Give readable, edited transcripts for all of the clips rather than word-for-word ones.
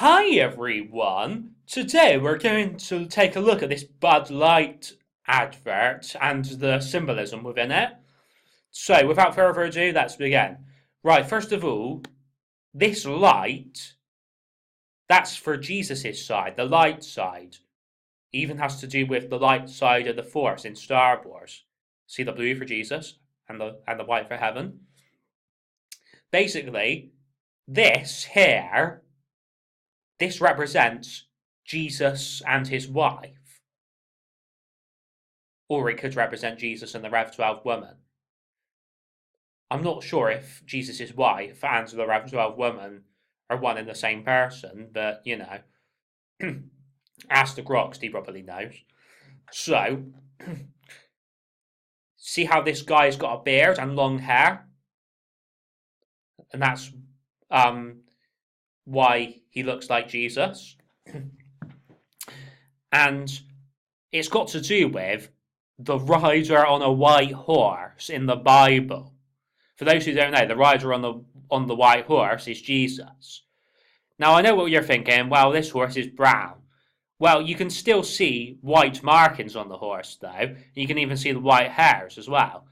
Hi everyone! Today we're going to take a look at this Bud Light advert and the symbolism within it. So, without further ado, let's begin. Right, first of all, this light, that's for Jesus' side, the light side. Even has to do with the light side of the Force in Star Wars. See the blue for Jesus and the white for heaven. Basically, this here, this represents Jesus and his wife. Or it could represent Jesus and the Rev 12 woman. I'm not sure if Jesus' wife and the Rev 12 woman are one and the same person, but, you know, ask the Grox, he probably knows. So, see how this guy's got a beard and long hair? And that's why he looks like Jesus. And it's got to do with the rider on a white horse in the Bible. For those who don't know, the rider on the white horse is Jesus. Now, I know what you're thinking. Well, this horse is brown. Well, you can still see white markings on the horse, though. You can even see the white hairs as well.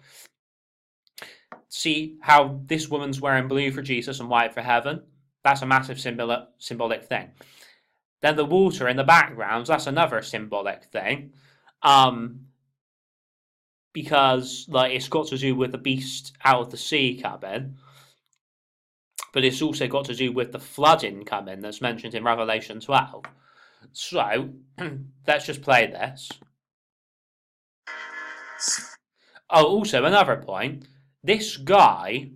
See how this woman's wearing blue for Jesus and white for heaven? That's a massive symbolic thing. Then the water in the background, that's another symbolic thing. Because like it's got to do with the beast out of the sea coming. But it's also got to do with the flooding coming that's mentioned in Revelation 12. So, let's just play this. Oh, also, another point. This guy,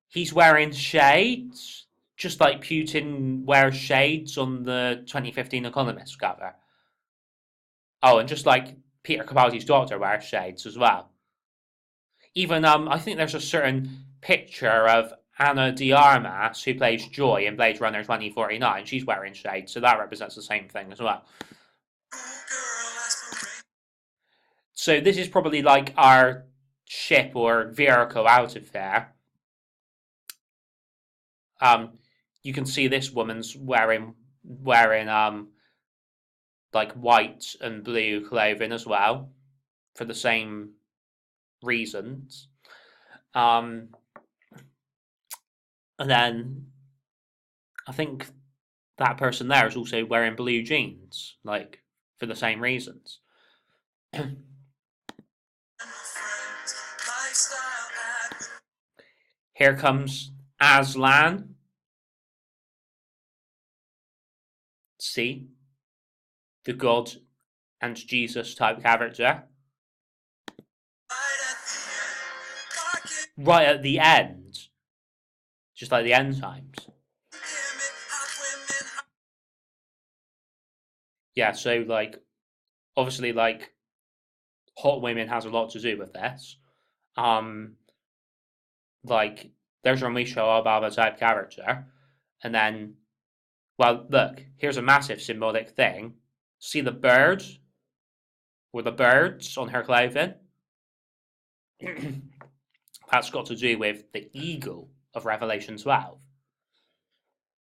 he's wearing shades, just like Putin wears shades on the 2015 Economist cover. Oh, and just like Peter Capaldi's daughter wears shades as well. Even, I think there's a certain picture of Anna de Armas, who plays Joy in Blade Runner 2049. She's wearing shades, so that represents the same thing as well. So this is probably like our ship or vehicle out of there. You can see this woman's wearing like white and blue clothing as well, for the same reasons. And then I think that person there is also wearing blue jeans, like for the same reasons. Here comes Aslan. See? The God and Jesus type character. Right at the end. Just like the end times. Yeah, so like, obviously like, hot women has a lot to do with this. Like, there's your Misha Obama type character. And then, well, look, here's a massive symbolic thing. See the bird? Or the birds on her clothing? That's got to do with the eagle of Revelation 12.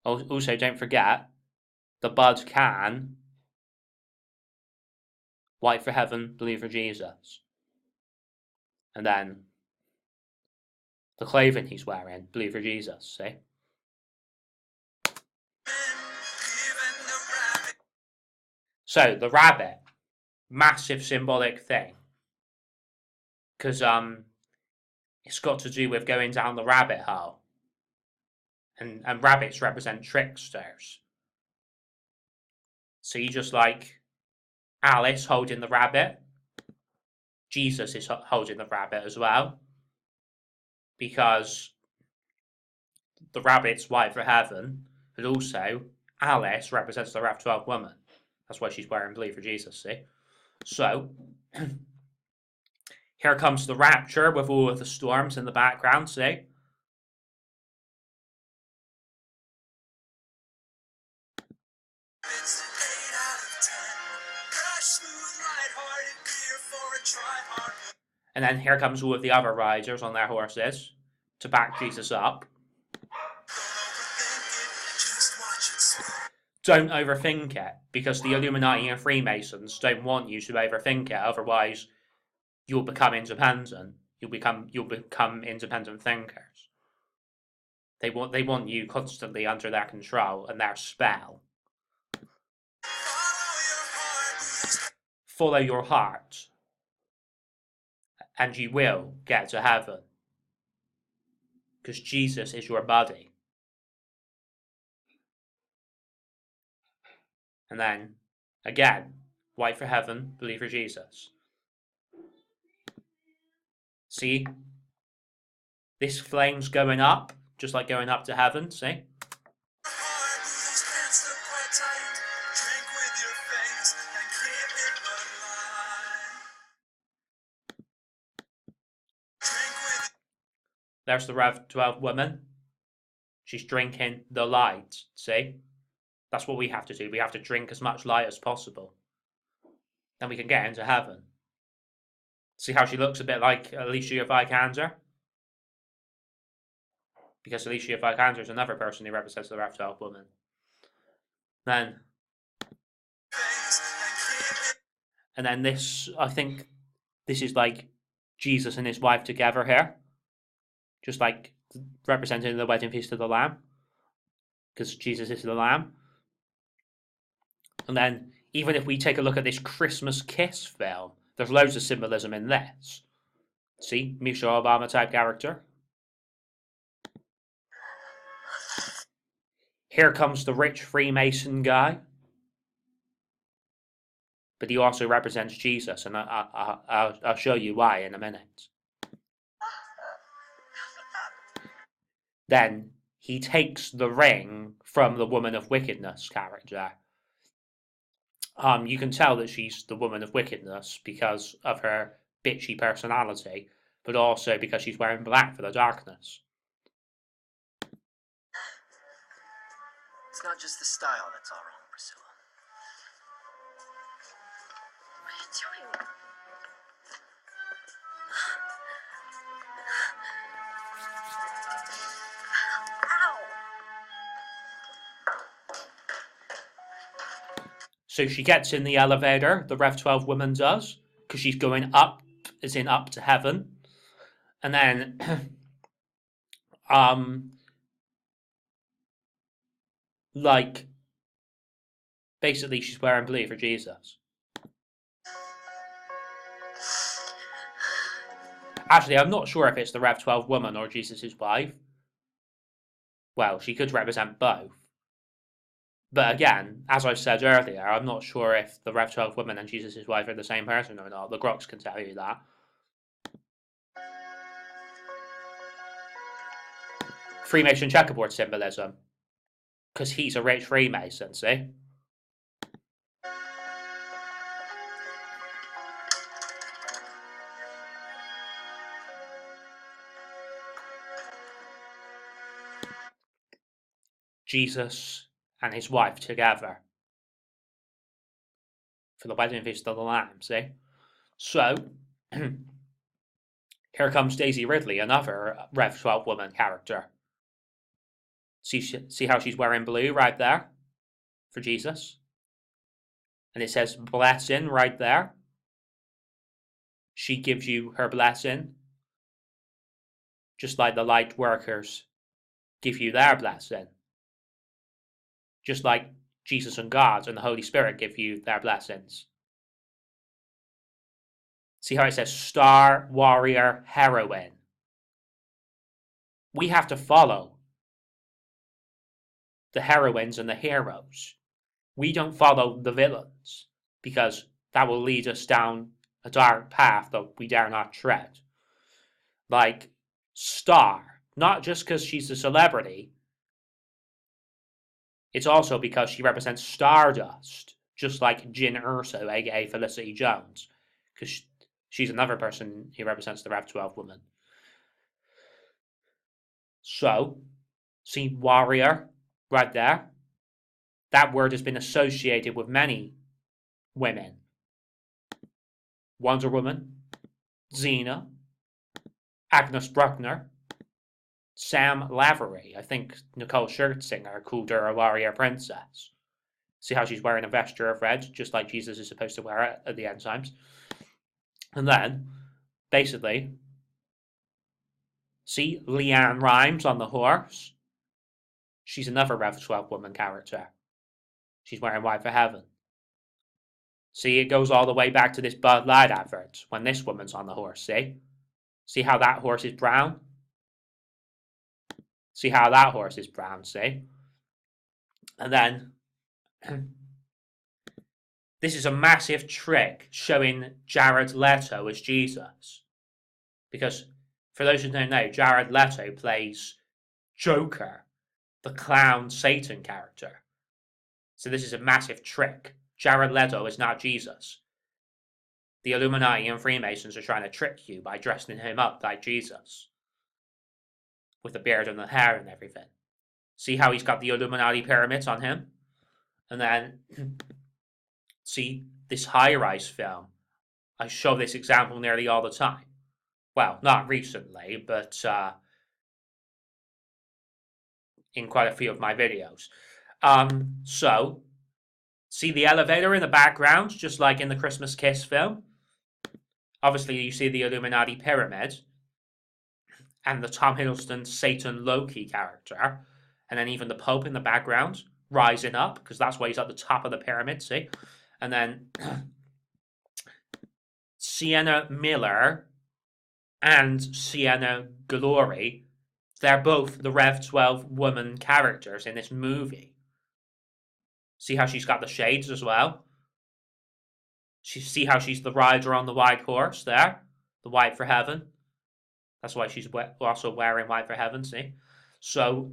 Also, don't forget, the bud can, white for heaven, blue for Jesus. And then, the clothing he's wearing, blue for Jesus, see? So, the rabbit, massive symbolic thing. Because, it's got to do with going down the rabbit hole. And rabbits represent tricksters. So you just like Alice holding the rabbit. Jesus is holding the rabbit as well. Because the rabbit's white for heaven. But also, Alice represents the Rev 12 woman. That's why she's wearing blue for Jesus, see? So, here comes the rapture with all of the storms in the background, see? And then here comes all of the other riders on their horses to back Jesus up. don't overthink it, because the Illuminati and Freemasons don't want you to overthink it. Otherwise, you'll become independent. You'll become independent thinkers. They want you constantly under their control and their spell. Follow your heart, and you will get to heaven, because Jesus is your buddy. And then, again, wait for heaven, believe for Jesus. See? This flame's going up, just like going up to heaven, see? There's the Rev 12 woman. She's drinking the light, see? That's what we have to do. We have to drink as much light as possible. Then we can get into heaven. See how she looks a bit like Alicia Vikander? Because Alicia Vikander is another person who represents the Rev 12 woman. And then this, I think, this is like Jesus and his wife together here. Just like representing the wedding feast of the Lamb. Because Jesus is the Lamb. And then, even if we take a look at this Christmas Kiss film, there's loads of symbolism in this. See? Michelle Obama type character. Here comes the rich Freemason guy. But he also represents Jesus, and I'll show you why in a minute. Then he takes the ring from the woman of wickedness character. You can tell that she's the woman of wickedness because of her bitchy personality, but also because she's wearing black for the darkness. It's not just the style that's all wrong, Priscilla. What are you doing? So she gets in the elevator, the Rev 12 woman does, because she's going up, as in up to heaven. And then, like, basically she's wearing blue for Jesus. Actually, I'm not sure if it's the Rev 12 woman or Jesus' wife. Well, she could represent both. But again, as I said earlier, I'm not sure if the Rev 12 woman and Jesus' wife are the same person or not. The Groks can tell you that. Freemason checkerboard symbolism. Because he's a rich Freemason, see? Jesus and his wife together for the wedding feast of the Lamb, see? So, here comes Daisy Ridley, another Rev 12 woman character. See how she's wearing blue right there for Jesus? And it says blessing right there. She gives you her blessing, just like the light workers give you their blessing. Just like Jesus and God and the Holy Spirit give you their blessings. See how it says star, warrior, heroine. We have to follow the heroines and the heroes. We don't follow the villains, because that will lead us down a dark path that we dare not tread. Like Star, not just because she's a celebrity, it's also because she represents stardust, just like Jyn Erso, aka Felicity Jones, because she's another person who represents the Rev 12 woman. So, see warrior right there? That word has been associated with many women. Wonder Woman, Xena, Agnes Bruckner, Sam Lavery. I think Nicole Scherzinger called her a warrior princess. See how she's wearing a vesture of red, just like Jesus is supposed to wear it at the end times. And then, basically, see Leanne Rimes on the horse? She's another Rev 12 woman character. She's wearing white for heaven. See, it goes all the way back to this Bud Light advert when this woman's on the horse, see? See how that horse is brown? See how that horse is brown, see? And then, this is a massive trick showing Jared Leto as Jesus. Because, for those who don't know, Jared Leto plays Joker, the clown Satan character. So this is a massive trick. Jared Leto is not Jesus. The Illuminati and Freemasons are trying to trick you by dressing him up like Jesus. With the beard and the hair and everything. See how he's got the Illuminati pyramids on him? And then, see, this high-rise film. I show this example nearly all the time. Well, not recently, but in quite a few of my videos. So, see the elevator in the background, just like in the Christmas Kiss film? Obviously, you see the Illuminati pyramid, and the Tom Hiddleston Satan Loki character, and then even the Pope in the background, rising up, because that's why he's at the top of the pyramid, see? And then, Sienna Miller and Sienna Glory, they're both the Rev 12 woman characters in this movie. See how she's got the shades as well? See how she's the rider on the white horse there? The white for heaven. That's why she's also wearing white for heaven, see? So,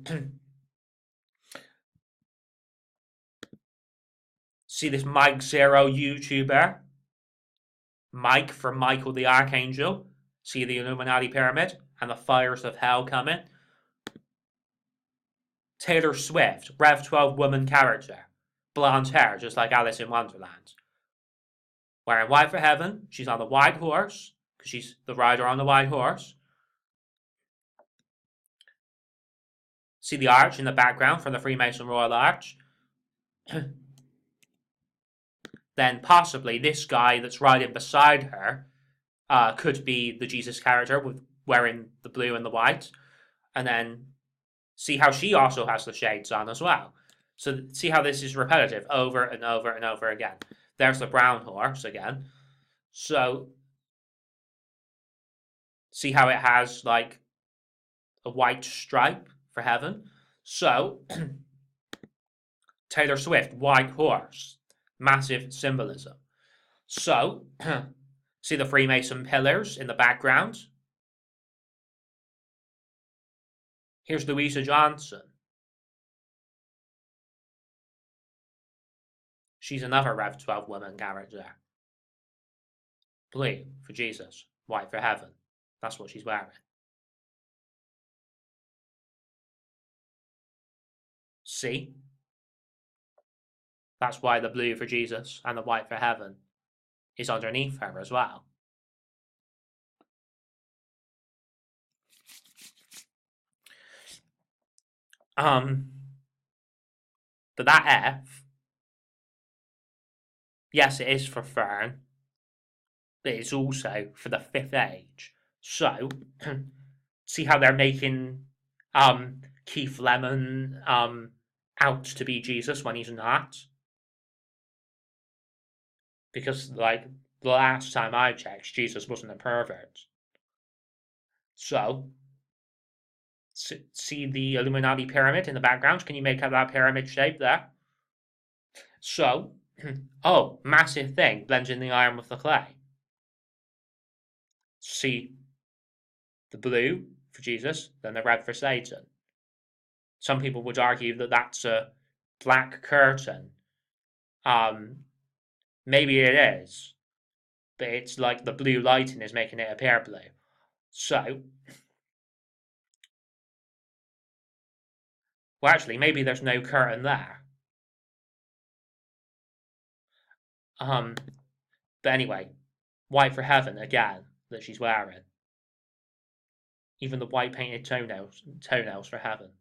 see this Mike Zero YouTuber? Mike from Michael the Archangel. See the Illuminati pyramid and the fires of hell coming. Taylor Swift, Rev 12 woman character. Blonde hair, just like Alice in Wonderland. Wearing white for heaven. She's on the white horse, because she's the rider on the white horse. See the arch in the background from the Freemason Royal Arch. Then possibly this guy that's riding beside her could be the Jesus character with wearing the blue and the white. And then see how she also has the shades on as well. So see how this is repetitive over and over and over again. There's the brown horse again. So see how it has like a white stripe for heaven. So Taylor Swift, white horse, massive symbolism. So see the Freemason pillars in the background. Here's Louisa Johnson. She's another Rev 12 woman character. Blue for Jesus, white for heaven. That's what she's wearing. See? That's why the blue for Jesus and the white for heaven is underneath her as well. But that F, yes, it is for Fern, but it's also for the fifth age. So, see how they're making Keith Lemon out to be Jesus when he's not? Because, like, the last time I checked, Jesus wasn't a pervert. So, see the Illuminati pyramid in the background? Can you make out that pyramid shape there? So, oh, massive thing, blending the iron with the clay. See the blue for Jesus, then the red for Satan. Some people would argue that that's a black curtain. Maybe it is, but it's like the blue lighting is making it appear blue. So, well, actually, maybe there's no curtain there. But anyway, white for heaven again that she's wearing. Even the white painted toenails for heaven.